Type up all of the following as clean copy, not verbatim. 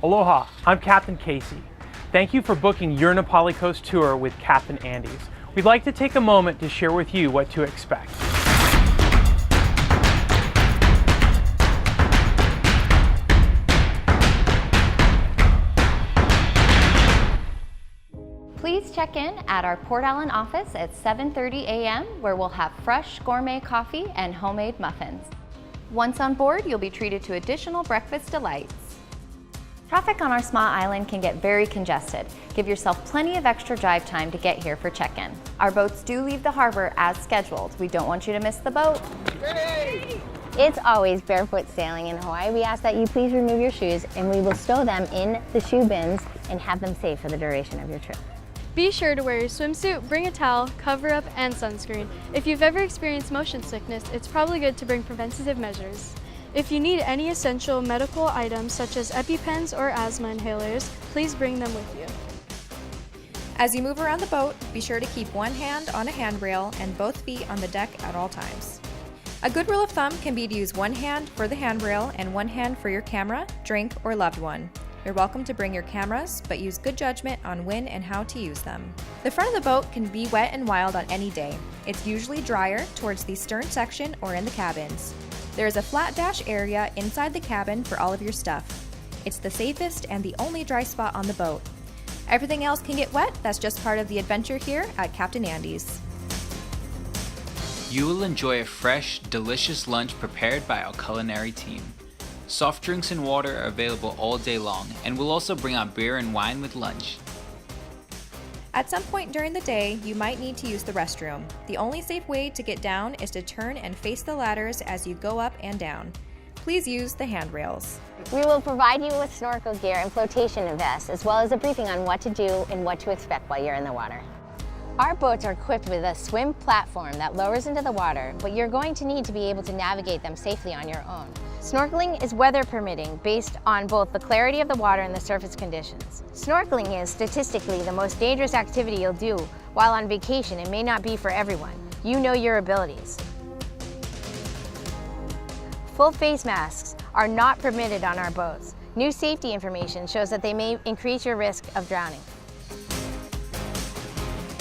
Aloha, I'm Captain Casey. Thank you for booking your Napali Coast tour with Captain Andy's. We'd like to take a moment to share with you what to expect. Please check in at our Port Allen office at 7:30 a.m. where we'll have fresh gourmet coffee and homemade muffins. Once on board, you'll be treated to additional breakfast delights. Traffic on our small island can get very congested. Give yourself plenty of extra drive time to get here for check-in. Our boats do leave the harbor as scheduled. We don't want you to miss the boat. It's always barefoot sailing in Hawaii. We ask that you please remove your shoes and we will stow them in the shoe bins and have them safe for the duration of your trip. Be sure to wear your swimsuit, bring a towel, cover up, and sunscreen. If you've ever experienced motion sickness, it's probably good to bring preventative measures. If you need any essential medical items such as EpiPens or asthma inhalers, please bring them with you. As you move around the boat, be sure to keep one hand on a handrail and both feet on the deck at all times. A good rule of thumb can be to use one hand for the handrail and one hand for your camera, drink, or loved one. You're welcome to bring your cameras, but use good judgment on when and how to use them. The front of the boat can be wet and wild on any day. It's usually drier towards the stern section or in the cabins. There is a flat dash area inside the cabin for all of your stuff. It's the safest and the only dry spot on the boat. Everything else can get wet, that's just part of the adventure here at Captain Andy's. You will enjoy a fresh, delicious lunch prepared by our culinary team. Soft drinks and water are available all day long, and we'll also bring out beer and wine with lunch. At some point during the day, you might need to use the restroom. The only safe way to get down is to turn and face the ladders as you go up and down. Please use the handrails. We will provide you with snorkel gear and flotation vests, as well as a briefing on what to do and what to expect while you're in the water. Our boats are equipped with a swim platform that lowers into the water, but you're going to need to be able to navigate them safely on your own. Snorkeling is weather permitting based on both the clarity of the water and the surface conditions. Snorkeling is statistically the most dangerous activity you'll do while on vacation and may not be for everyone. You know your abilities. Full face masks are not permitted on our boats. New safety information shows that they may increase your risk of drowning.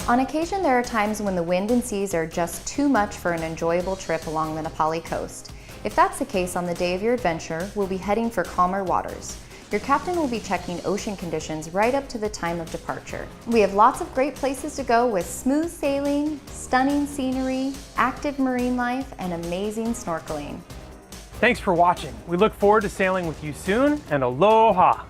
On occasion, there are times when the wind and seas are just too much for an enjoyable trip along the Napali coast. If that's the case on the day of your adventure, we'll be heading for calmer waters. Your captain will be checking ocean conditions right up to the time of departure. We have lots of great places to go with smooth sailing, stunning scenery, active marine life, and amazing snorkeling. Thanks for watching. We look forward to sailing with you soon, and aloha!